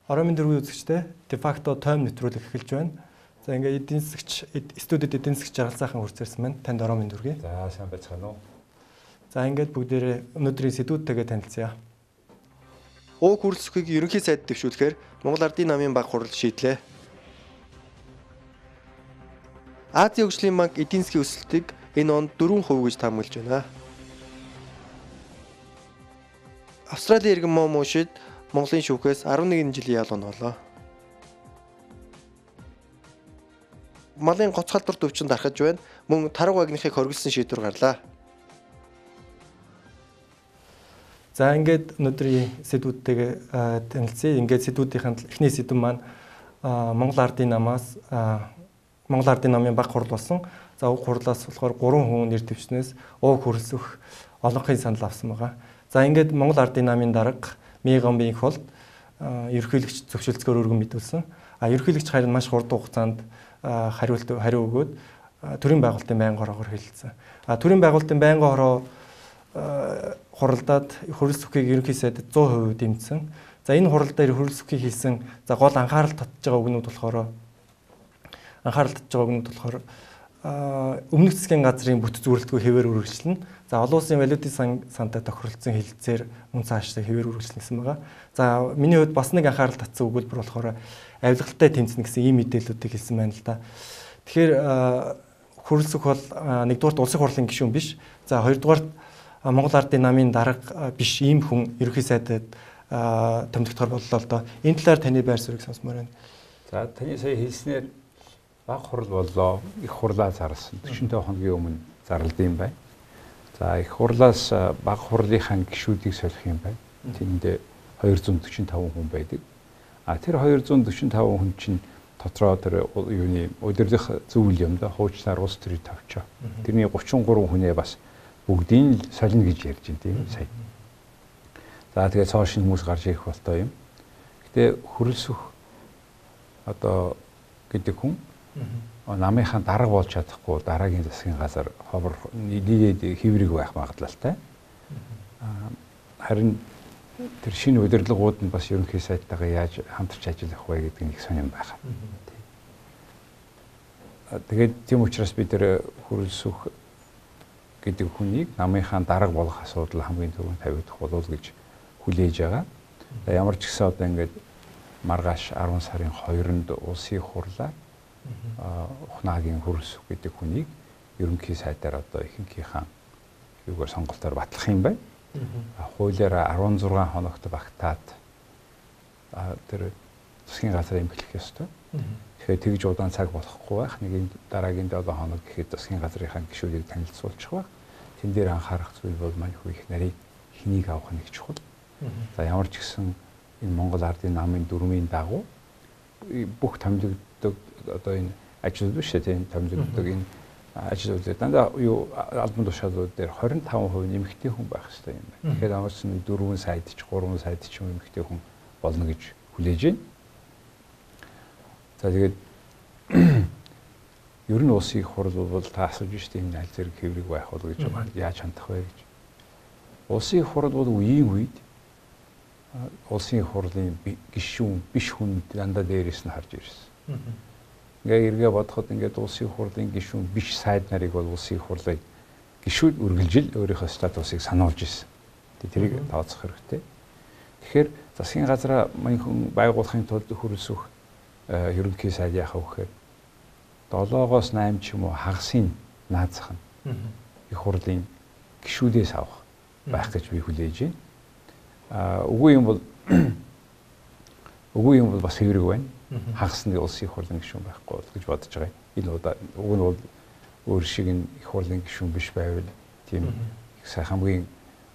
Ороомын дөрвийн үзэгчтэй Дефакто Тойм нэвтрүүлэг эхэлж байна. За ингээ эдийн засгч студид эдийн засгч Ярилцсан хүрцээрсэн байна. Танд Ороомын дөрвий. За сайн байцгаана уу. За ингээд бүгдээрээ өнөөдрийн сэдвүүдтэйгээ танилцъя. У.Хүрэлсүхийг ерөнхий сайд дэвшүүлэхээр Монгол Ардын намын баг хурал шийдлээ. Азийн хөгжлийн банк эдийн засгийн өсөлтийг энэ онд 4% гэж таамаглаж байна. Австралийн иргэн Муншид Монголын шүүхээс 11 жилийн ял онолоо. Малын гоц халдвар төвчөнд дарахж байна. Мөн Тарвага агнахыг хориглосон шийдвэр гарлаа. За ингээд өнөөдрийн сэдвүүдтэйгээ танилцъя. Ингээд сэдвүүдийн эхний сэдв маань Монгол Ардын намаас Монгол Ардын намын баг хурал болсон. За уг хурлаас болохоор 3 хүн нэр дэвшнээс У.Хүрэлсүх олонхын санал авсан байгаа. За ингээд Монгол Ардын намын дарга Муншигийн холд ерөнхийлөгч зөвшөлтсөөр өргөн мэдүүлсэн. Ерөнхийлөгч харин маш хурдан хугацаанд хариу өгөөд төрийн байгуулалтын байнгын хороор хэлэлцсэн. Төрийн байгуулалтын байнгын хороо хуралдаад Хүрэлсүхийг ерөнхий сайдад 100% дэмжсэн. За энэ хурал дээр Хүрэлсүхийг хийсэн гол анхаарал татж байгаа үгнүүд болохоор өмнөх засгийн газрын бүт зөвлөлтгүй хэвээр үргэлжлэнэ. За олон улсын валютын сантай тохиролцсон хэлэлцээр мөн цаашдаа хэвээр үргэлжлэнэ гэсэн байгаа. За миний хувьд бас нэг анхаарал татсан өгүүлбэр болохоор авилгалтай тэмцэнэ гэсэн ийм мэдээллүүдийг хэлсэн байна л да. Тэгэхээр Хүрэлсүх бол нэгдүгээрт улсын хурлын гишүүн биш. За хоёрдугаарт Монгол Ардын намын дарга биш ийм хүн ерөнхий сайдад томилогдохоор боллоо л доо. Энэ талаар таны байр суурийг сонсомоор байна. За таны сая хэлснээр баг хурал боллоо. Их хурлаа зарласан. 45 хоногийн өмнө зарлалт юм байна. За их хурлаас баг хурлынхаа гишүүдийг солих юм байна. Тэнд 245 хүн байдаг. Тэр 245 хүн чинь дотроо тэр юуны удирдах зүйл юм да хуучнаар улс төрийг тавьчаа. Тэрний 33 хүнээ бас бүгдийг солино гэж ярьж байна тийм сая. За тэгээд цоо шинэ хүмүүс гарч ирэх болтой юм. Гэтэ Хүрэлсүх одоо гэдэг хүн намынхаа дарга болж чадахгүй дараагийн засгийн газар ховор нийлээд хэврэг байх магадлалтай. Харин тэр шинэ удирдлагууд нь бас ерөнхий сайдтайгаа яаж хамтарч ажиллах вэ гэдэг нь их сонирн байна. Тэгээд тийм учраас бид тэр Хүрэлсүх гэдэг хүнийг намынхаа дарга болох асуудал хамгийн түрүүнд тавигдах болов гэж хүлээж байгаа. Ямар ч гэсэн одоо ингээд маргааш 10 сарын 2-нд улсын хурлаар ухнаагийн Хүрэлсүх гэдэг хүнийг ерөнхий сайдаар одоо ихэнхийнхаа юугаар сонголтоор батлах юм байна. Хуулиараа 16 хоногт багтаад тэр засгийн газар эмхлэх ёстой. Тэгэхээр тэгж удаан цаг болохгүй байх. Нэг дараагийн 7 хоног гэхэд засгийн газрынхаа гишүүдийг танилцуулчих байх. Тэн дээр анхаарах зүйл бол манай хүү их нарийн хэнийг авах нэг чухал. За ямар ч гэсэн энэ Монгол Ардын намын дүрмийн дагуу бүх томилогддог одоо энэ ажил биш тийм томилогддог энэ ажлууд дандаа юу албан тушаалууд дээр 25% нэмэгтэй хүн байх хэрэгтэй юм байна. Тэгэхээр ямар ч 4 сайд ч 3 сайд ч юм нэмэгтэй хүн болно гэж хүлээж байна. За тэгээд ер нь улсын хурал бол та асууж штеп энэ аль зэрэг хэврэг байх бол гэж яаж хандах вэ гэж. Улсын хурал бол үеийн үед улсын хурлын гишүүн биш хүн дандаа дээрээс нь харж ирсэн. Ингээ эргээ бодоход ингээд улсын хурлын гишүүн биш сайд нарыг бол улсын хурлын гишүүд үргэлжил өөрийнхөө статусыг сануулж ирсэн. Тэрийг тооцох хэрэгтэй. Тэгэхээр засгийн газраа маяхан байгуулахын тулд Хүрэлсүх ерөнхий сайд яах вэ гэхээр 7-оос 8 ч юм уу хагасын наазах нь их хурлын гишүүдээс авах байх гэж би хүлээж байна. Үгүй юм бол бас хэврэг байна. Хагасны улсын хурлын гишүүн байхгүй бол гэж бодож байгаа. Энэ уг нь бол өөр шиг их хурлын гишүүн биш байвал тийм их сайн хамгийн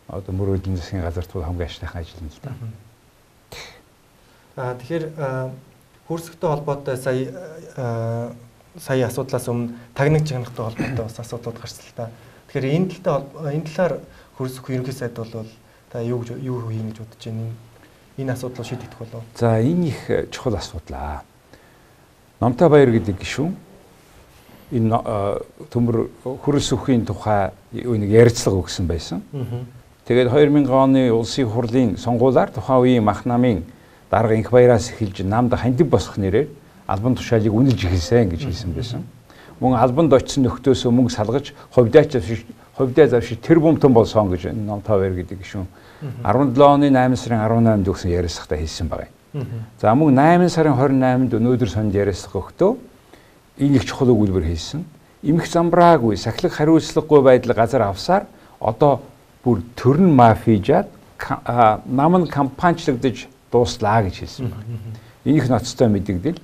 одоо мөрөөдлийн засгийн газарт бол хамгийн ашигтай ажил нь л да. Тэгэхээр Хүрэлсүхтэй холбоотой сая асуудлаас өмнө тагнаг чанартай холбоотой бас асуудлууд гарсан л та. Тэгэхээр энэ талаар Хүрэлсүх ерөнхий сайд бол та юу хийн гэж бодож байна? Энэ асуудлыг шийдэх болов. За энэ их чухал асуудал. Номтой баяр гэдэг гишүүн энэ төмөр Хүрэлсүхийн тухай нэг ярилцлага өгсөн байсан. Тэгээд 2000 оны улсын хурлын сонгуулиар тухайн үеийн мах намын дарга инх баяраас эхэлж намд хандив босох нэрээр албан тушаалыг үнэлж эхэлсэн гэж хэлсэн байсан. Мөн албанд очсон нөхдөөсөө мөнгө салгаж хувьдаа завшиж тэр бумтан болсон гэж ном тавэр гэдэг гишүүн 17 оны 8 сарын 18-нд өгсөн ярилцлагатаа хэлсэн байгаа юм. За мөн 8 сарын 28-нд өнөөдөр сонд ярилцлага өгтөө энэ их чухал өгүүлбэр хийсэн. Имх замбраагүй сахилах хариуцлагагүй байдал газар авсаар одоо бүр төрн мафижаад нам нь компанчлагдаж дууслаа гэж хэлсэн байна. Энэ их ноцтой мэдэгдэл.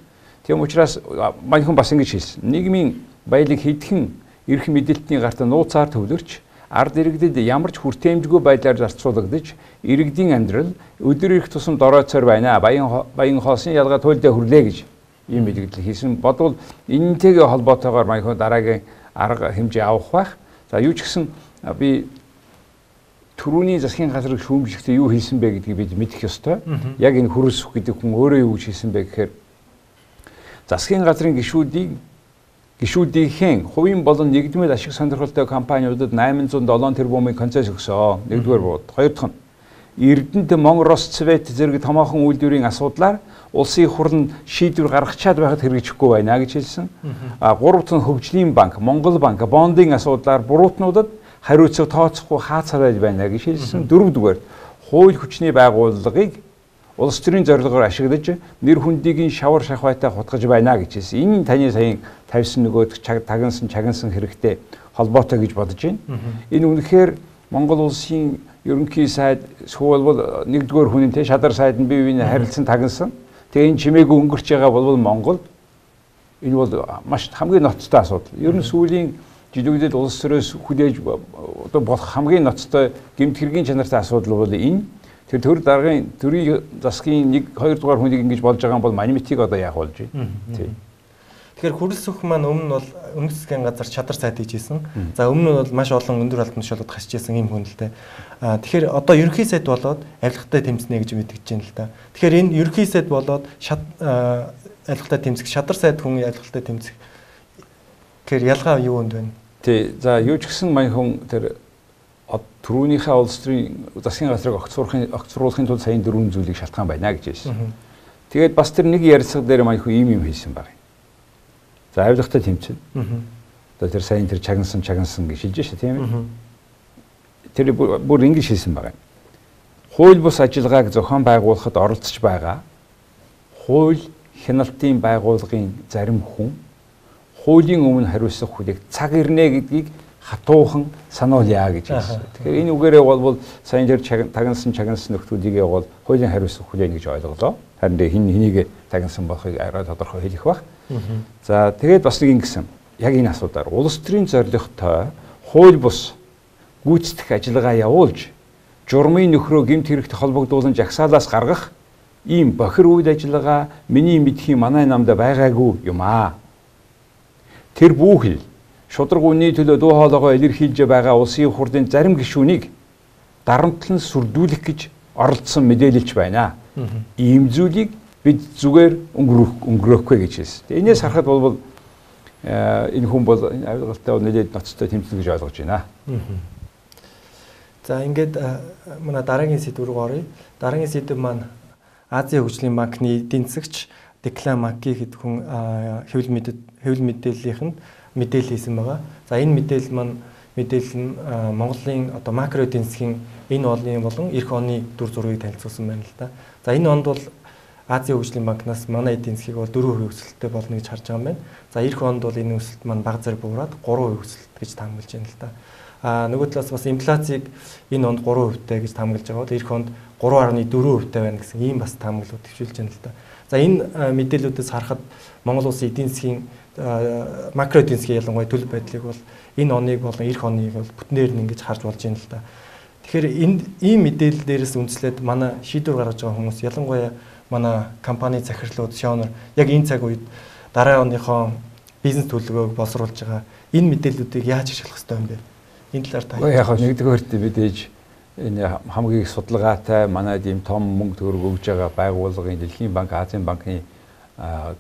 Тийм учраас манайхан бас ингэж хэлсэн. Нийгмийн баялаг хэдхэн эрх мэдээлтний гарт нууцаар төвлөрч ард иргэдэд ямар ч хүртээмжгүй байдлаар зарцуулагдаж иргэдийн амьдрал өдөр ирэх тусам доройцоор байна. Баян хоосын ялгаа туйлдаа хүрлээ гэж ийм мэдээлэл хийсэн. Бодвол энэнтэйгээ холбоотойгоор манайхан дараагийн арга хэмжээ авах байх. За юу ч гэсэн би түрүүний засгийн газрыг шүүмжлэхдээ юу хийсэн бэ гэдгийг бид мэдэх ёстой. Яг энэ Хүрэлсүх гэдэг хүн өөрөө юу хийсэн бэ гэхээр засгийн газрын гишүүдийнхэн хувийн болон нэгдмэл ашиг сонирхолтой компаниудад 807 тэрбумын концесс өгсөн. Нэгдүгээр бууд. Хоёр дахь нь Эрдэнэт Монросцвет зэрэг томоохон үйлдвэрийн асуудлаар улсын хурл шийдвэр гаргачаад байхад хэрэгжихгүй байна гэж хэлсэн. Гурав дахь нь хөгжлийн банк, Монгол банк бондын асуудлаар буруутнуудад хариуцлага тооцохгүй хаацаа байж байна гэж хэлсэн. Дөрөвдүгээр хууль хүчний байгууллагыг улс төрийн зорилгоор ашиглаж нэр хүндийн шавар шахвайтай хутгаж байна гэж хэлсэн. Энэ таны саяхан тавьсан нөгөөд чагнасан хэрэгтэй холбоотой гэж бодож байна. Энэ үнэхээр Монгол улсын ерөнхий сайд сүүл нэгдүгээр хүний те шадар сайд нь бие биенээ харилцан тагнасан. Тэгээ энэ чимээгүй өнгөрч байгаа бол Монгол энэ бол маш хамгийн ноцтой асуудал. Ер нь сүүлийн жилүүдэд улс төрөөс хүлээж одоо болох хамгийн ноцтой гэмт хэргийн чанартай асуудал бол энэ. Тэр төр даргын төрийн засгийн 1-2 дугаар хүнийг ингэж болж байгаа юм бол манимитиг одоо яах болж байна. Тийм. Тэгэхээр Хүрэлсүх маань өмнө нь бол өмнөд засгийн газар чадар сайд хийжсэн. За өмнө нь бол маш олон өндөр албан тушаалууд хасчихсан юм хүнэлтэй. Тэгэхээр одоо ерөнхий сайд болоод авилгатай тэмцэнэ гэж мэдгэж байна л да. Тэгэхээр энэ ерөнхий сайд болоод авилгатай тэмцэх, шадар сайд хүн авилгатай тэмцэх. Тэгэхээр ялгаа юу өнд байна? Тий. За юу ч гэсэн манайхан тэр түрүүнийхээ улс төрийн засгийн газрыг огцруулахын тулд саяын 4 зүйлийг шалтгаан байна гэж хэлсэн. Тэгээд бас тэр нэг ярилцлага дээр манайхан ийм хэлсэн байна. За авилгатай тэмцэн. Одоо тэр саяын тэр чагнасан гэж хэлж шээ тийм ээ. Тэр бүр ингэж хэлсэн байна. Хууль бус ажиллагааг зохион байгуулахад оролцож байгаа хууль хяналтын байгууллагын зарим хүн хуулийн өмнө хариуцлах хүлээг цаг ирнэ гэдгийг хатуухан сануулъя гэж хэлсэн. Тэгэхээр энэ үгээрээ бол сайн тэр тагнасан нөхдүүдийгээ бол хуулийн хариуцлах хүлээнэ гэж ойлголоо. Харин хэнийг тагнасан болохыг арай тодорхой хэлэх баг. За тэгээд бас нэг ингэсэн. Яг энэ асуудаар улс төрийн зорилготой хууль бус гүйцэтгэх ажиллагаа явуулж журмын нөхрөө гэмт хэрэгт холбогдуулан жагсаалаас гаргах ийм бохир үйл ажиллагаа миний мэдхийн манай намда байгаагүй юм аа. Тэр бүхэл шудраг үнний төлөө дуу хоолойгоо илэрхийлж байгаа улсын хурлын зарим гишүүнийг дарамтлан сүрдүүлэх гэж оролдсон мэдээлэлч байна. Ийм зүйлийг бид зүгээр өнгөрөөхгүй гэж хэлсэн. Энээс харахад бол энэ хүн бол авилгалтай нэлээд ноцтой тэмцэнэ гэж ойлгож байна. За ингээд манай дараагийн сэдв рүү оръё. Дараагийн сэдв маань Азийн хөгжлийн банкны эдийн засагч Defacto гэдэг хүн хэвлэл мэдээллийнхэнд мэдээлэл хийсэн байгаа. За энэ мэдээлэл нь Монголын одоо макро эдийн засгийн энэ оны болон эх оны дүр зургийг танилцуулсан байна л да. За энэ онд бол Азийн хөгжлийн банкнаас манай эдийн засгийг бол 4% өсөлттэй болно гэж харж байгаа юм байна. За эх онд бол энэ өсөлт маань бага зэрэг буураад 3% өсөлт гэж таамаглаж байна л да. Нөгөө талаас бас инфляцийг энэ онд 3%тэй гэж таамаглаж байгаа бол эх онд 3.4%тэй байна гэсэн ийм бас таамаглалууд төвшүүлж байна л да. За энэ мэдээллүүдээс харахад Монгол улсын эдийн засгийн макро эдийн засгийн ялангуяа төлөв байдлыг бол энэ оныг болон эх оныг бол бүтнээр нь ингэж харж болж байна л да. Тэгэхээр энэ ийм мэдээлэл дээрээс үндэслээд манай шийдвэр гаргаж байгаа хүмүүс ялангуяа манай компани захирлууд шоонор яг энэ цаг үед дараа оныхоо бизнес төлөвлөгөөг боловсруулж байгаа энэ мэдээллүүдийг яаж ашиглах ёстой юм бэ? Энэ талаар та яг нэгдүгээрт мэдээж энэ хамгийн их судалгаатай манайд ийм том мөнгө төгрөг өгж байгаа байгууллагын Дэлхийн банк, Азийн банкны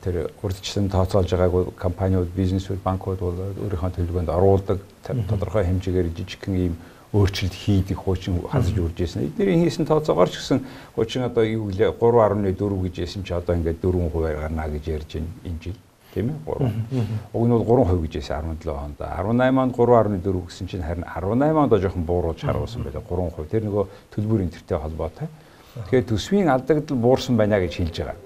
тэр урьдчилан тооцоолж байгааг компаниуд, бизнесүүд, банкуд бол өөрийнхөө төлөвлөгөөнд оруулдаг тодорхой хэмжээгээр жижигхэн ийм өөрчлөлт хийдэг хуучин хазж үрж ирсэн. Эдний хийсэн тооцоогоор ч гэсэн хуучин одоо юу гэлээ 3.4 гэж байсан чи одоо ингээд 4% гарна гэж ярьж байна энэ жил. Тийм ээ 3. Уг нь бол 3% гэж байсан 17 онд. 18 онд 3.4 гэсэн чинь харин 18 онд жоохон бууруулж харуулсан байлаа 3%. Тэр нөгөө төлбөр энтертэй холбоотой. Тэгэхээр төсвийн алдагдал буурсан байна гэж хэлж байгаа.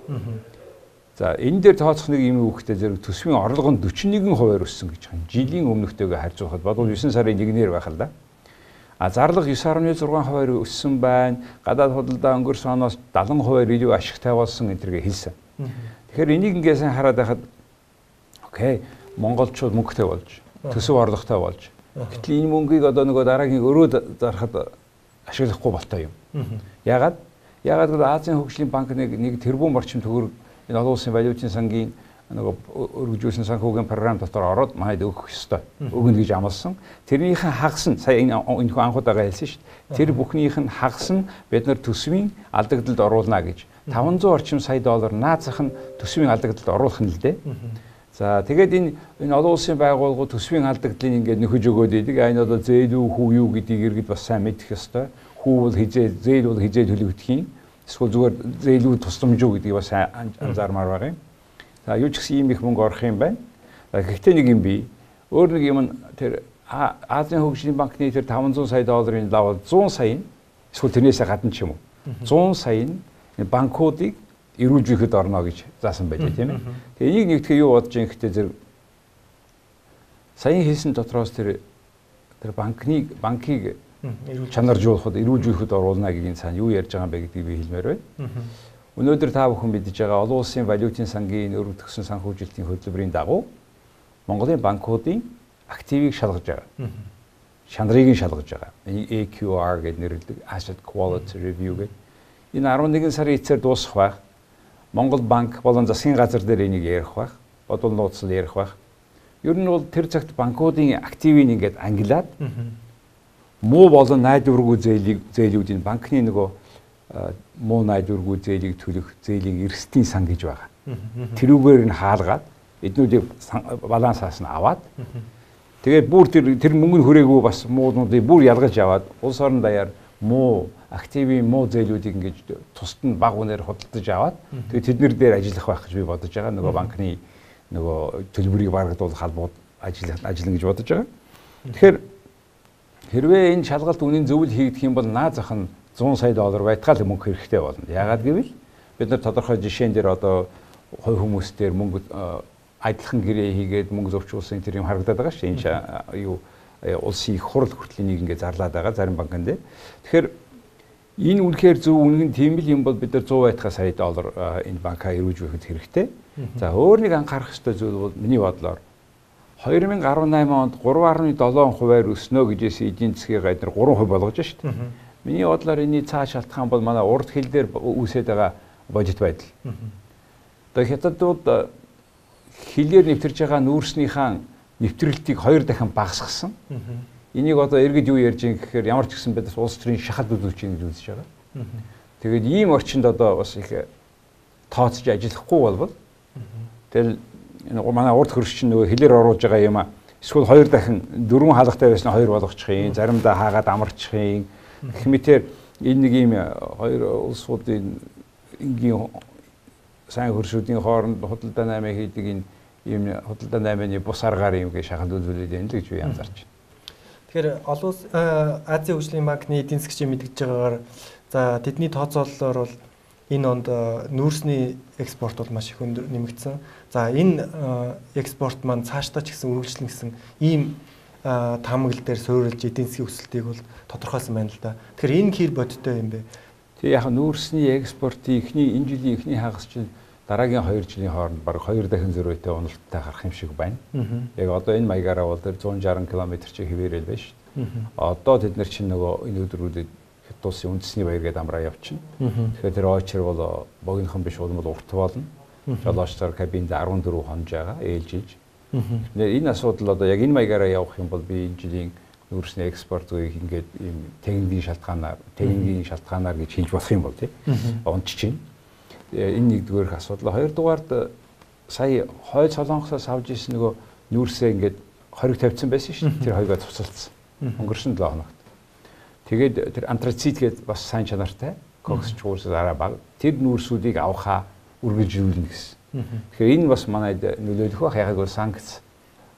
За энэ дээр тооцох нэг юм үгтэй зэрэг төсвийн орлого нь 41% өссөн гэж байна. Жилийн өмнөхтэйгээ харьцуулахад бодвол 9 сарын 1-ээр байх л да. А зарлага 9.6% өссөн байна. Гадаад худалдаа өнгөрсөн оноос 70% илүү ашигтай болсон энтергээ хэлсэн. Тэгэхээр энийг ингээ сайн хараад байхад окей, монголчууд мөнгөтэй болж, төсөв орлоготой болж. Гэтэл энэ мөнгийг одоо нөгөө дараагийн өрөө зарахад ашиглахгүй болтой юм. Яагаад гэвэл Азийн хөгжлийн банк нэг тэрбум орчим төгрөг энэ олон улсын валютын сангийн нөгөө өргөжүүлсэн санхүүгийн програм дотор ороод манайд өгөх ёстой. Өгнө гэж амласан. Тэрнийхэн хагас нь сая энэ хүү анхудаага хэлсэн шүү дээ. Тэр бүхнийх нь хагас нь бид нар төсвийн алдагдалд оруулна гэж. 500 орчим сая доллар наазах нь төсвийн алдагдалд оруулах нь л дээ. За тэгээд энэ олон улсын байгууллагууд төсвийн алдагдлыг ингээд нөхөж өгөөд идэг. Энэ одоо зээл үү хүү юу гэдгийг иргэд бас сайн мэдэх ёстой. Хүү бол хизээ зээл бол хизээ төлөгдөх юм. Эсвэл зүгээр зээлүүд тусламж юу гэдгийг бас анзаармаар байгаа юм. За юу ч гэсэн ийм их мөнгө орох юм байна. Гэхдээ нэг юм бий. Өөр нэг юм тэр Азийн хөгжлийн банкны тэр 500 сая долларын лавал 100 сая нь эсвэл тэрнээсээ гадна ч юм уу 100 сая нь банкуудыг эрүүлжүүлэхэд орно гэж заасан байлаа тийм ээ. Тэгээ энийг нэгтгэе юу бодож юм гэхдээ зэрэг саяын хийсэн дотроос тэр банкийг чанаржуулахад эрүүлжүүлэхэд оруулна гэдгийг цаана юу ярьж байгаа юм бэ гэдгийг би хэлмээр байна. Өнөөдөр та бүхэн мэдж байгаа олон улсын валютын сангийн өргө төгсөн санхүүжилтийн хөтөлбөрийн дагуу Монголын банкуудын активыг шалгаж байгаа. Чанарыг нь шалгаж байгаа. AQR гэдэг нэрлэдэг Asset Quality Review гэдэг. Энэ 11 сарын эцээр дуусах байх. Монгол банк болон засгийн газар дээр энийг ярих байх. Бодвол нууцлал ярих байх. Ер нь бол тэр цагт банкуудын активыг ингээд ангилаад муу болон найдваргүй зээлүүдийн банкны нөгөө муу найдваргүй зээлийг төлөх зээлийн эрсдлийн сан гэж байгаа. Тэрүүгээр нь хаалгаад эднүүдийг балансаас нь аваад тэгээд бүр тэр мөнгө нь хүрээгүй бас муунуудыг бүр ялгаж аваад улс орон даяар муу активийн муу зээлүүдийг ингэж тусад нь баг үнээр худалдаж аваад тэгээд тэднэр дээр ажиллах байх гэж би бодож байгаа. Нөгөө банкны нөгөө төлбөрийг баргадуулах халбууд ажиллана гэж бодож байгаа. Тэгэхээр хэрвээ энэ шалгалт үнийн зөвлөл хийгдэх юм бол наазах нь 100 сая доллар байтгаал мөнгө хэрэгтэй болно. Яагаад гэвэл бид нар тодорхой жишээн дээр одоо хувь хүмүүс дээр мөнгө адилхан гэрээ хийгээд мөнгө зурчуулсан тэр юм харагдаад байгаа шүү. Энэ юу улсын их хурл хүртэл энийг ингээд зарлаад байгаа зарим банкн дээр. Тэгэхээр энэ үнэхээр зөв үнэн тийм л юм бол бид нар 100 байтгаа сая доллар энэ банкаа эрүүлжүүлэхэд хэрэгтэй. За өөр нэг анхаарах ёстой зүйл бол миний бодлоор 2018 онд 3.7%-аар өснө гэжээс эдийн засгийн гайдар 3% болгож шүү дээ. Миний бодлоор энэний цааш шалтгаан бол манай урд хил дээр үүсээд байгаа бодит байдал. Одоо хятадууд хилээр нэвтэрж байгаа нүүрснийхаа нэвтрэлтийг 2 дахин багасгасан. Энийг одоо иргэд юу ярьж байгаа гэхээр ямар ч гэсэн бид улс төрийн шахалт үзүүлж байгаа гэж үзэж байгаа. Тэгээд ийм орчинд одоо бас их тооцож ажиллахгүй болбол тэгэл манай урд хөрш чинь нөгөө хилээр оруулж байгаа юм а эсвэл 2 дахин 4 хаалгатай байснаа 2 болгочих юм, заримдаа хаагаад амарчих юм. Гэх мэтэр энэ нэг юм хоёр улсуудын энгийн сайн хөршүүдийн хооронд худалдаа наймаа хийдэг энэ юм худалдаа наймааны бус аргаар юм гэж шахалт үзүүлээд байна л гэж би анзаарч байна. Тэгэхээр олон улс Азийн хөгжлийн банкны эдийн засгч мэдгэж байгаагаар за тэдний тооцоололоор бол энэ онд нүүрсний экспорт бол маш их өндөр нэмэгдсэн. За энэ экспорт маань цаашдаа ч гэсэн үргэлжлэн гэсэн ийм таамаглал дээр суурилж эдийн засгийн өсөлтийг бол тодорхойлсон байна л да. Тэгэхээр энэ хэр бодиттой юм бэ? Тэгээ яг нүүрсний экспортын энэ жилийн эхний хагас чинь дараагийн 2 жилийн хооронд бараг 2 дахин зөрүүтэй уналттай гарах юм шиг байна. Яг одоо энэ маягаараа бол 160 км чи хэвээрэл байна шүү дээ. Одоо тэд нар чинь нөгөө энэ өдрүүдэд Хятад улсын үндэсний баяр гээд амраа явчихна. Тэгэхээр тэр очер бол богинохон биш бол урт болно. Жолоочдоор кабинд 14 хонж байгаа ээлжилж. Энэ асуудал одоо яг энэ маягаараа явах юм бол би энэ жилийн нүүрсний экспортыг ингээд ийм техникийн шалтгаанаар гэж хэлж болох юм бол тий. Онч чинь. Энэ нэгдүгээр асуудал. Хоёрдугаард сая хойд солонгосоос авж ирсэн нөгөө нүүрсээ ингээд хориг тавьсан байсан шүү дээ. Тэр хоёроо цуцалцсан. Өнгөрсөн 7 хоногт. Тэгээд тэр антрацит гэдэг бас сайн чанартай кокс чуурс араа баг. Тэр нүүрсүүдийг авахаа үргэлжлүүлнэ гэсэн. Тэгэхээр энэ бас манайд нөлөөлөх байх. Яг л санкц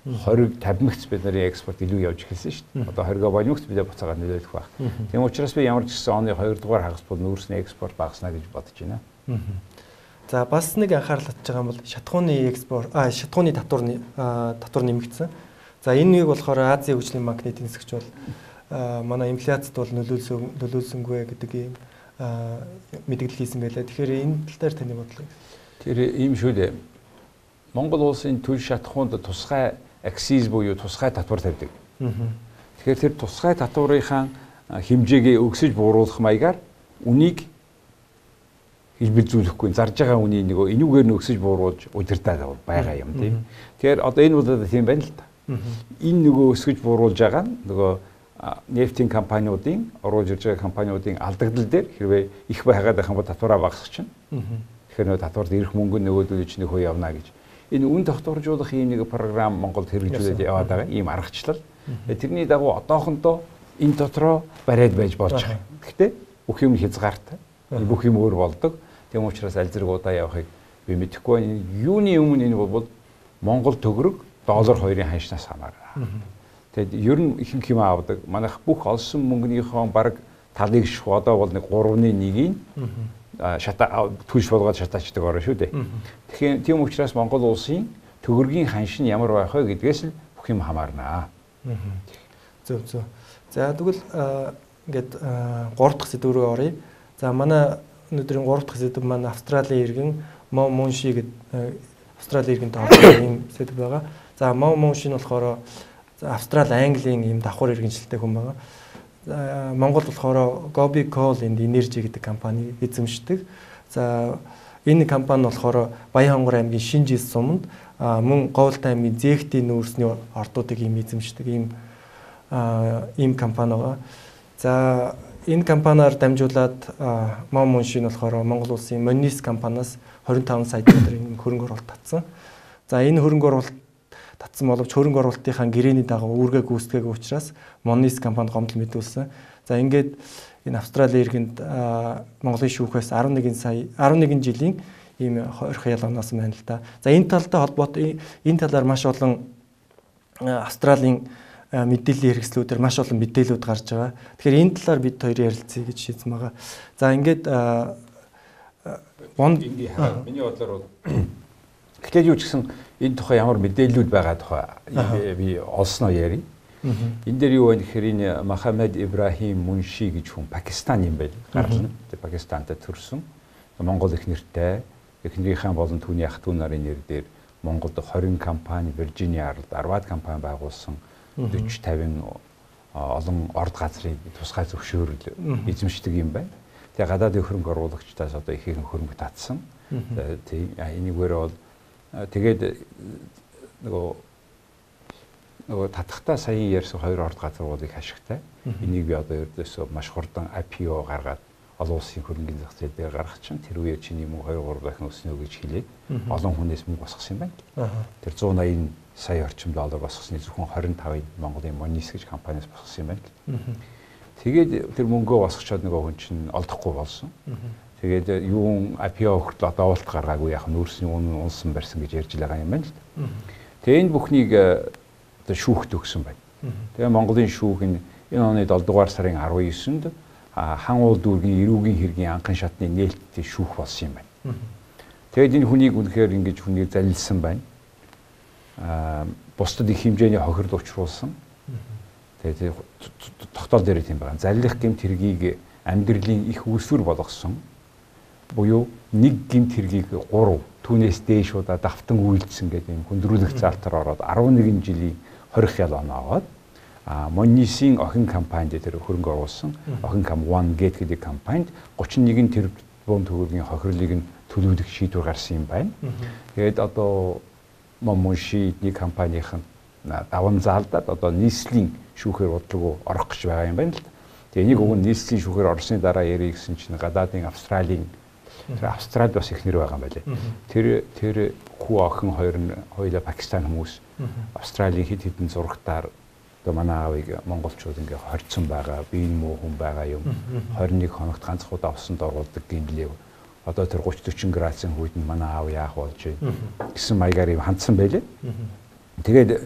20 50-ц бид нарын экспорт илүү явж эхэлсэн шүү дээ. Одоо 20-го болимогт бид буцаагаад нөлөөлөх байх. Тийм учраас би ямар ч гэсэн оны 2 дугаар хагас бол нүүрсний экспорт багаснаа гэж бодож байна. За бас нэг анхаарал татж байгаа юм бол шатхууны экспорт шатхууны татвар нэмэгдсэн. За энэ нэг болохоор Азийн хөгжлийн банкны тэнцэгч бол манай инфляцид бол нөлөөлсөнгүй гэдэг ийм мэдээлэл хийсэн байлаа. Тэгэхээр энэ тал дээр таны бодлого? Тэр ийм шүү дээ. Монгол улсын төл шатхуунд тусгай акциз буюу тусгай татвар тавьдаг. Тэгэхээр тэр тусгай татварынхаа хэмжээгээ өгсөж бууруулах маягаар үнийг хэлбэлзүүлэхгүй зарж байгаа үнийг нөгөө энүүгээр нь өсөж бууруулж удирдах байгаа юм тийм. Тэгэхээр одоо энэ бол тийм байна л та. Энэ нөгөө өсгөж бууруулж байгаа нь нөгөө нефтийн компаниудын оруулж ирж байгаа компаниудын алдагдал дээр хэрвээ их байгаад байх юм бол татвараа багасгах чинь. Тэгэхээр нөгөө татварт ирэх мөнгө нөгөөдөө чинь хөө явна гэж. Энэ үн тогтворжуулах ийм нэг програм Монголд хэрэгжүүлээд яваад байгаа ийм аргачлал. Тэрний дагуу одоохондоо энэ дотроо бариад байж болж байгаа. Гэхдээ бүх юм хязгаартай. Бүх юм өөр болдог. Тийм учраас аль зэрэг удаа явахыг би мэдэхгүй байна. Юуны өмнө энэ бол Монгол төгрөг доллар хоёрын ханшнаас хамаарна. Тэгэд ер нь ихэнх юм авдаг. Манайх бүх олсон мөнгөнийхөө баг талыг ших одоо бол нэг 3.1-ийг шата түлш болгоод шатаачдаг орно шүү дээ. Тэгэхээр тийм учраас Монгол улсын төгрөгийн ханш нь ямар байх вэ гэдгээс л бүх юм хамаарна. Зөв. За тэгвэл ингээд 3 дахь сэдв рүү оръё. За манай өнөөдрийн 3 дахь сэдв маань Австралийн иргэн Мунши гэдэг Австралийн иргэнтэй холбоотой юм сэдв байгаа. За Мунши нь болохоор Австрали Английн юм давхар иргэншилтэй хүн байгаа. Монгол болохоор Gobi Coal and Energy гэдэг компани эзэмшдэг. За энэ компани болохоор Баян-Хонгор аймгийн Шинжис суманд мөн Говьлтай аймгийн Зээхтийн нүүрсний ордуудыг ийм эзэмшдэг ийм компани байгаа. За энэ компаниар дамжуулаад Мунши нь болохоор Монгол улсын Монис компаниас 25 сая долларын хөрөнгө оруулалт татсан. За энэ хөрөнгө оруулалт татсан боловч хөрөнгө оруулалтынхаа гэрээний дагуу үүргээ гүйцэтгэгээгүй учраас Монис компани гомдол мэдүүлсэн. За ингээд энэ Австралийн иргэнд Монголын шүүхээс 11 жилийн ийм хорих ял оносон байна л да. За энэ талтай холбоотой энэ талаар маш олон Австралийн мэдээллийн хэрэгслүүдээр маш олон мэдээлүүд гарч байгаа. Тэгэхээр энэ талаар бид хоёр ярилцъя гэж шийдсэн байгаа. За ингээд миний бодлоор бол гэхдээ юу ч гэсэн энэ тухай ямар мэдээллүүд байгаа тухай би олсноо яри. Энэ дээр юу вэ гэхээр энэ Мохаммед Ибрахим Мунши гэж хүн Пакистан юм байл гарлна. Пакистанд төрсөн. Монгол их нэртэй эхнэрийнхээ болон түүний ах トゥ нарын нэр дээр Монголд 20 компани, Виржиниа арлд 10 компани байгуулсан 40-50 олон орд газрыг тусгай зөвшөөрөл эзэмшдэг юм байна. Тэгээ гадаадын хөрөнгө оруулагчдаас одоо ихэнх хөрөнгө татсан. Тийм энийгээр бол тэгээд нөгөө татахтаа саяын ярьсан 2 орд газруудыг ашигтай. Энийг би одоо ердөөсөө маш хурдан IPO гаргаад олон улсын хөрөнгөний зах зээл дээр гаргах чинь тэр үеэр чиний мөнгө 2-3 дахин өснө гэж хэлээд олон хүнээс мөнгө босгосон юм байна. Тэр 180 сая орчим доллар босгосны зөвхөн 25-ыг Монголын Монис гэж компаниас босгосон юм байна. Тэгээд тэр мөнгөө босгочоод нөгөө хүн чинь олдохгүй болсон. Тэгээд юун IPO хүртэл одоо уулт гаргаагүй яг нүүрсний унсан барьсан гэж ярьж байгаа юм байна л да. Тэгээд энэ бүхнийг одоо шүүхт өгсөн байна. Тэгээд Монголын шүүх энэ оны 7 дугаар сарын 19-нд хан уул дүүргийн эрүүгийн хэргийн анхан шатны нээлттэй шүүх болсон юм байна. Тэгээд энэ хүнийг үнэхээр ингэж хүнийг залилсан байна. Бусдад их хэмжээний хохирол учруулсан. Тэгээд тогтоол дээр тийм байгаа. Заллих гэмт хэргийг амьдралын их үүсвэр болгосон. Буюу нэг гэмт хэргийг 3 түүнээс дээш удаа давтан үйлдсэн гэдэг юм хүндрүүлэх залтаар ороод 11 жилийн хорих ял оноогоод Монисийн охин компанид тэр хөрөнгө оруулсан. Охин кам One Gate гэдэг компанид 31 тэрбум төгрөгийн хохирлыг нь төлөвлөх шийдвэр гарсан юм байна. Тэгээд одоо Муншигийн компанийн даван заалдаад одоо нийслэлийн шүүхээр бодлого орох гэж байгаа юм байна л да. Тэгээ энийг уг нь нийслэлийн шүүхээр орсны дараа ярих гэсэн чинь гадаадын Австралийн тэр Австралид бас их нэр байгаа юм байлээ. Тэр хүү охин хоёр нь хоёулаа Пакистан хүмүүс Австралийн хэд хэдэн зурагтаар одоо манай аавыг монголчууд ингээ хорцсон байгаа, биеийн муу хүн байгаа юм. 21 хоногт ганц удаа усанд оруулдаг гинлээ. Одоо тэр 30-40 градусын хүйд нь манай аав яах болж байна гэсэн маягаар юм хандсан байлээ. Тэгээд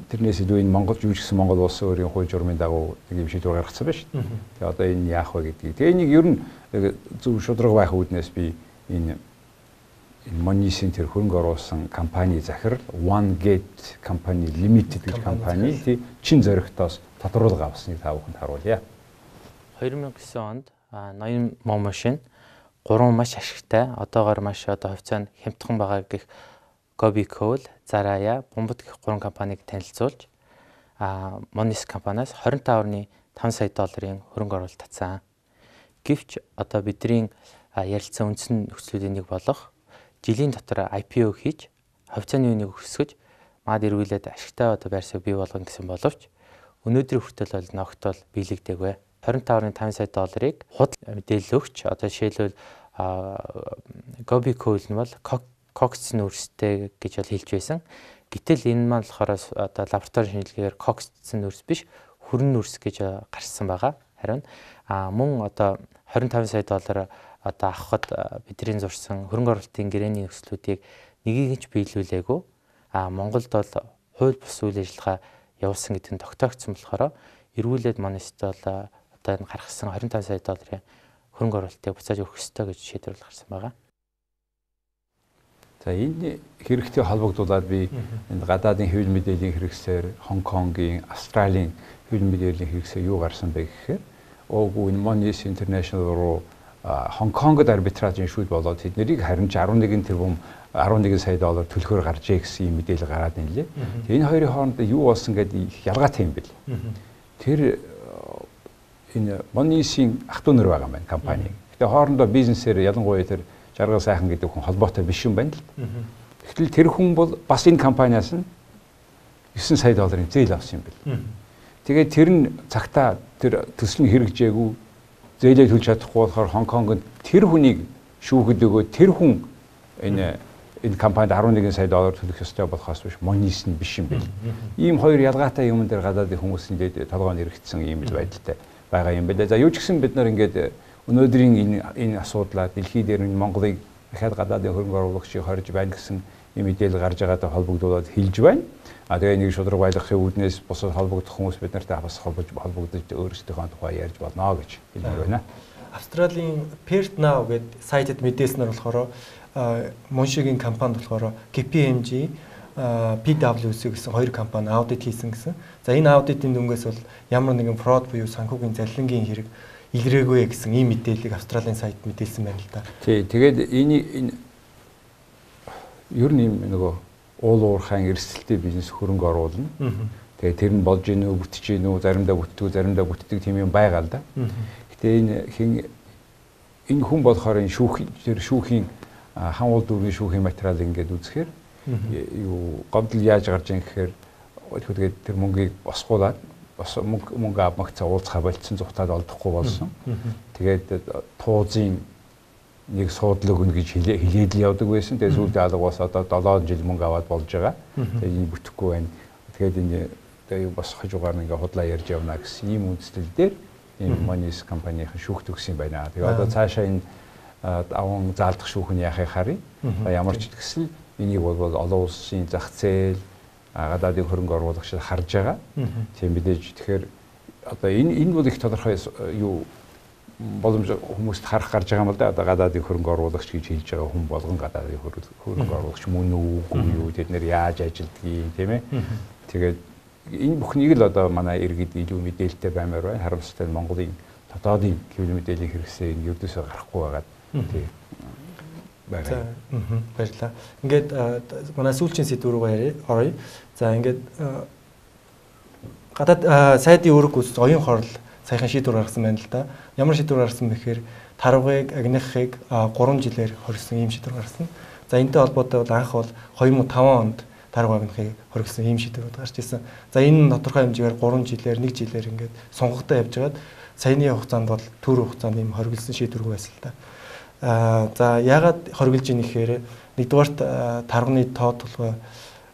тэрнээс илүү энэ Монгол юу ч гэсэн Монгол улсын өөрийн хууль журмын дагуу нэг юм шийдвэр гаргацсан байна шүү дээ. Тэгээ одоо энэ яах вэ гэдгийг. Тэгээ энийг ер нь зөв шудраг байх үүднээс би энэ Муншигийн тэр хөрөнгө оруулсан компани захирал One Gate компани Limited гэж компани чин зоригтоос тодруулга авсныг та бүхэнд харуулъя. 2009 онд ноён Муншин 3 маш ашигтай одоогоор маш хувьцаанд хямдхан байгаа гэх Defacto, Зарая, Бомбот гэх 3 компаниг танилцуулж Муншигийн компаниас 25.5 сая долларын хөрөнгө оруулалт татсан. Гэвч одоо бидний ярилцсан үндсэн нөхцлүүдийн нэг болох жилийн дотор IPO хийж хувьцааны үнийг өсгөж мад эргүүлээд ашигтай байр суурь бий болгоно гэсэн боловч өнөөдрийн хүртэл бол ногтол биелэгдээгүй. 25.5 сая долларыг худал мэдээлэл өгч одоо жишээлбэл Defacto нь бол кокс нүүрстэй гэж бол хэлж байсан. Гэтэл энэ маань болохоор одоо лаборатори шинжилгээгээр кокс нүүрс биш хүрэн нүүрс гэж гарсан байгаа. Харин мөн одоо 25 сая доллар одоо авахд бидний зурсан хөрөнгө оруулалтын гэрээний нөхцлүүдийг нэгийг ч биелүүлээгүй. Монголд бол хууль бус үйл ажиллагаа явуулсан гэдэг нь тогтоогдсон болохоор эргүүлээд Муншид бол одоо энэ гаргасан 25 сая долларын хөрөнгө оруулалтыг буцааж өгөх ёстой гэж шийдвэрлэл гарсан байгаа. За энэ хэрэгтэй холбогдуулаад би энэ гадаадын хэвлэл мэдээллийн хэрэгсээр Хонконгийн, Австралийн хэвлэл мэдээллийн хэрэгсээр юу гарсан бэ гэхээр энэ Monies International руу Хонконгод арбитражийн шүүд болоод тэднийг харин 11 тэрбум 11 сая доллар төлөхөөр гаржээ гэсэн юм мэдээлэл гараад ирлээ. Тэгээ энэ хоёрын хооронд юу болсон гэдэг ялгаатай юм бэл. Тэр энэ Monies-ийн ах トゥ нар байгаа юм байна компани. Гэтэ хоорондоо бизнесээр ялангуяа тэр жаргал сайхан гэдэг хүн холбоотой биш юм байна л. Гэтэл тэр хүн бол бас энэ компаниас нь 9 сая долларын зээл авсан юм бэл. Тэгээд тэр нь цагтаа тэр төсөл нь хэрэгжээгүй зээлээ төлж чадахгүй болохоор Хонконгод тэр хүнийг шүүхэд өгөө тэр хүн энэ компанид 11 сая доллар төлөх ёстой болохоос биш Monies нь биш юм бэл. Ийм хоёр ялгаатай юм дээр гадаадын хүмүүс ингээд толгойн эргэцсэн ийм л байдалтай байгаа юм байна. За юу ч гэсэн бид нар ингээд өнөөдрийн энэ асуудлаа дэлхий дээр нь Монголыг дахиад гадаадын хөрөнгө оруулагчийг хорж байна гэсэн юм мэдээлэл гарч байгаатай холбогдуулаад хэлж байна. Тэгээ нэг шудраг байлгахын үүднээс бусад холбогдох хүмүүс бид нартай бас холбогдож өөрсдийнхөө тухай ярьж болно гэж хэлмээр байна. Австралийн Perth Now гэдэг сайдад мэдээснээр болохоор Муншигийн компанид болохоор KPMG, PwC гэсэн хоёр компани аудит хийсэн гэсэн. За энэ аудитын дүнгээс бол ямар нэгэн фрод буюу санхүүгийн залилангийн хэрэг илрээгүй гэсэн ийм мэдээллийг Австралийн сайд мэдээлсэн байна л да. Тий, тэгээд энэ ер нь нөгөө уул уурхайн эрсдэлтэй бизнес хөрөнгө оруулна. Тэгээд тэр нь болж гинөө, бүтэж гинөө, заримдаа бүтдэг, заримдаа бүтдэг тийм юм байгаа л да. Гэтэ энэ хүн болохоор энэ шүүхийн хаан уул дүүргийн шүүхийн материалыг ингээд үзэхээр юу гомдол яаж гарч ийн гэхээр тэгээд тэр мөнгийг босгуулаад бас мөнгө авмагцаа уулзхаа болцсон зүгтаад олдохгүй болсон. Тэгээд туузын нэг суудлаг өгнө гэж хэлээд л явдаг байсан. Тэгээд сүүлдээ алгаас одоо 7 жил мөнгө аваад болж байгаа. Тэгээд энэ бүтэхгүй байна. Тэгээд энэ тэгээд бас хажуугаар нэг худлаа ярьж явна гэсэн ийм үндслэл дээр энэ Monies компанийн шүүхт өгсөн байна. Тэгээд одоо цаашаа энэ аван заалдах шүүх нь яахыг харъя. Ямар ч гэсэн энийг бол олон улсын зах зээл гадаадын хөрөнгө оруулагчид харж байгаа. Тийм мэдээж тэгэхээр одоо энэ бол их тодорхой юу боломж хүмүүст харах гарч байгаа юм л да. Одоо гадаадын хөрөнгө оруулагч гэж хэлж байгаа хүн болгон гадаадын хөрөнгө оруулагч мөн үгүй юу тэд нэр яаж ажилдгийг тийм ээ. Тэгээд энэ бүхнийг л одоо манай иргэд илүү мэдээлэлтэй баймаар байна. Харамсалтай нь Монголын дотоодын хэвлэл мэдээллийн хэрэгсээ энэ ердөөсөө гарахгүй байгаад тийм байгаа. Баярлалаа. Ингээд манай сүүлчийн сэдв рүү оръё. За ингээд гадаад сайдын үүрэг гүйцэтгэх оюун хорол саяхан шийдвэр гаргасан байна л да. Ямар шийдвэр гаргасан бэхээр Тарвагыг, агнахыг 3 жилээр хоригсон ийм шийдвэр гаргасан. За энэтэй холбоотой бол анх бол 2005 онд Тарвага агнахыг хоригсон ийм шийдвэрүүд гарч ирсэн. За энэ тодорхой хэмжээгээр 3 жилээр 1 жилээр ингээд сонгогдоо явжгаад саяны хугацаанд бол төр хугацаанд ийм хориглосон шийдвэргүй байсан л да. За яагаад хориглож ийн гэхээр нэгдүгээрт тарганы тоо толгой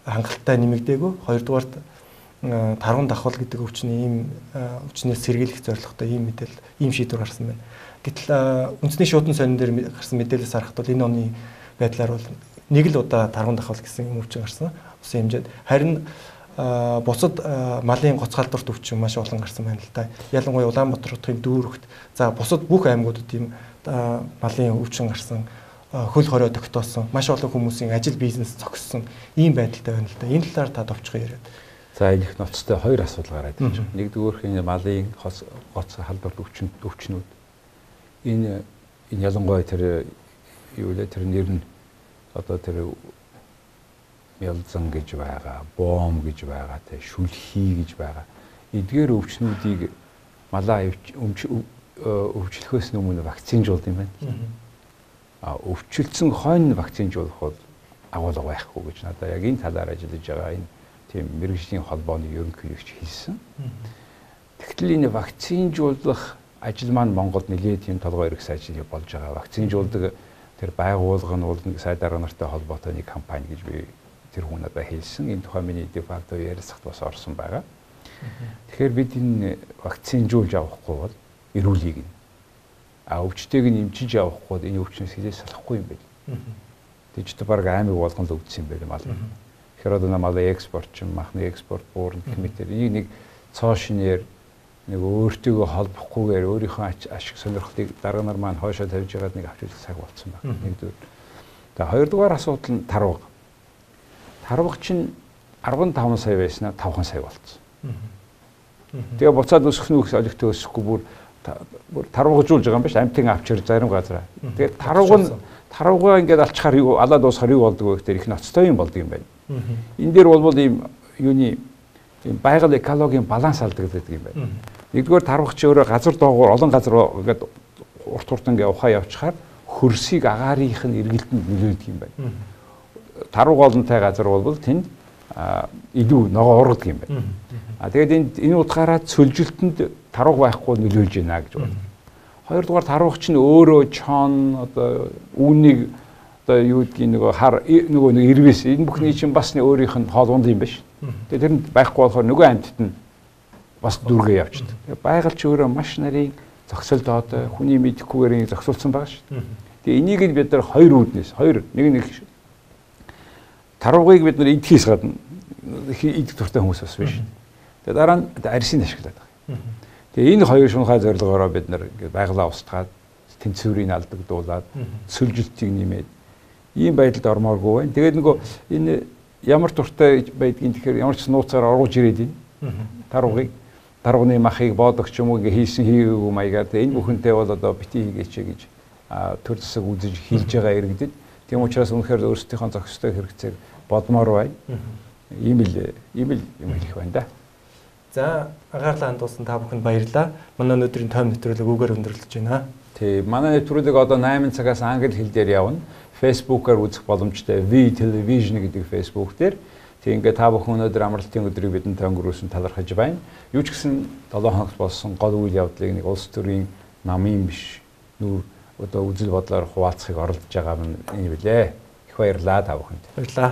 хангалттай нэмэгдээгүй, хоёрдугаарт тарган давхал гэдэг өвчнөөс сэргийлэх зорилготой ийм мэдээлэл, ийм шийдвэр гарсан байна. Гэтэл үндэсний шуудан сонин дээр гарсан мэдээлэлээс харахад бол энэ оны байдлаар бол нэг л удаа тарган давхал гэсэн юм өвчин гарсан. Усын хэмжээд харин бусад малын гоцгалдварт өвчин маш олон гарсан байна л да. Ялангуяа Улаанбаатар хотын дүүрэгт за бусад бүх аймагуудад ийм малын өвчин гарсан, хөл хорио тогтоосон, маш олон хүмүүсийн ажил бизнес зогссон ийм байдалтай байна л да. Энэ талаар та товчхон яриад. За энэ их ноцтой хоёр асуудал гараад ирж байна. Нэгдүгüүрх энэ малын гоц халдварт өвчнүүд энэ ялангуяа тэр юу вэ тэр нэр нь одоо тэр Ярилцсан гэж байгаа, бом гэж байгаа, тэ шүлхий гэж байгаа. Эдгээр өвчнүүдийг малаа өвчлөхөөс өмнө вакцинжуулд юм байна. Өвчлөсөн хойно вакцинжуулах бол агуулга байхгүй гэж надад яг энэ талаар ажиллаж байгаа энэ тийм мэргэжлийн холбооны ерөнхий хэлсэн. Тэгтэл энэ вакцинжуулах ажил маань Монголд нэлээд тийм толгой эрх ажил болж байгаа. Вакцинжуулдаг тэр байгууллага нь бол нэг сайдаар нартай холбоотой нэг компани гэж би тэр хүн надад хэлсэн. Энэ тухай миний Defacto ярилцлагт бас орсон байгаа. Тэгэхээр бид энэ вакцинжуулж авахгүй бол эрүүлийг нь өвчтэйг нь эмчиж авахгүй бол энэ өвчнөөс хилээс салахгүй юм байна. Тэгж баг аймаг болгонд өвдсөн юм байна мал. Тэгэхээр одоо намайг экспортчин, махны экспорт буурна гэх мэт энийг нэг цоо шинээр нэг өөртөө холбохгүйгээр өөрийнхөө ашиг сонирхлыг дарга нар маань хоошоо тавьж байгаад нэг авч үзэх цаг болсон байна. Нэгдүгээр. Тэгээ хоёрдугаар асуудал нь Тарвага. Тарвага чинь 15 сая байснаа 5 сая болцсон. Тэгээ буцаад өсөх нь олигтой өсөхгүй бүр тарвагажуулж байгаа юм биш амтын авчир зарим газараа. Тэгээ тарвага ингээд алчхаар юу алаад дуусахаар юу болдог вэ гэхээр их ноцтой юм болдог юм байна. Энэ дээр бол ийм юуны ийм байгаль экологийн баланс алдагддаг юм байна. Нэгдүгээр тарвага чи өөрөө газар доогуур олон газар ингээд урт урт ингээд ухаа явчихаар хөрсийг агаарынх нь эргэлтэнд нөлөөлдөг юм байна. Тарвага олонтой газар бол тэнд илүү ногоо ургадаг юм байна. Тэгээд энэ утгаараа цөлжилтөнд тарвага байхгүй нөлөөлж байна гэж байна. Хоёрдугаар тарвага чинь өөрөө чон одоо үүнийг одоо юу гэдгийг нөгөө нэг ирвэс энэ бүхний чинь бас өөрийнх нь хоолунд юм биш. Тэгээд тэр нь байхгүй болохоор нөгөө амьтад нь бас дүргээ явчихдаг. Тэгээд байгаль ч өөрөө маш нарийн зогсолдоод хүний мэдэхгүйгээр зогсуулсан байгаа шүү. Тэгээд энийг нь бид нар хоёр үүднээс нэг тарвагыг бид нар идэхээс гадна идэх дуртай хүмүүс бас биш. Тэгээд дараа нь арьсыг ашиглаад байгаа. Тэгээ энэ хоёр шунхай зорилгоороо бид нар байгалаа устгаад тэнцвэрийг алдагдуулаад сөлжилтийг нэмээд ийм байдалд ормооргүй байна. Тэгээд нөгөө энэ ямар туртай байдгийг тэгэхээр ямар ч нууцаар оруулж ирээд байна. Тарвагны махыг боодогч юм уу ингээ хийсэн хийгээгүй маягаар энэ бүхэнтэй бол одоо бити хийгээч гэж төр засаг үзэж хийж байгаа иргэдэд тийм учраас үнэхээр өөрсдийнхөө зохистой хэрэгцээг бодмоор байна. Ийм л юм хэлэх байна да. За анхаарлаа хандуулсан та бүхэнд баярлалаа. Манай өнөөдрийн тойм нэвтрүүлэг үгээр өндөрлөж байна. Тий, манай нэвтрүүлэг одоо 8 цагаас англи хэл дээр явна. Facebook-аар үзэх боломжтой V Television гэдэг Facebook дээр. Тий, ингээд та бүхэн өнөөдөр амралтын өдрийг бидэнд өнгөрүүлсэн талархаж байна. Юу ч гэсэн 7 хоногт болсон гол үйл явдлыг нэг улс төрийн намын биш нүүр одоо үзэл бодлоор хуваалцахыг оролдож байгаа юм билээ. Их баярлалаа та бүхэнд. Баярлалаа.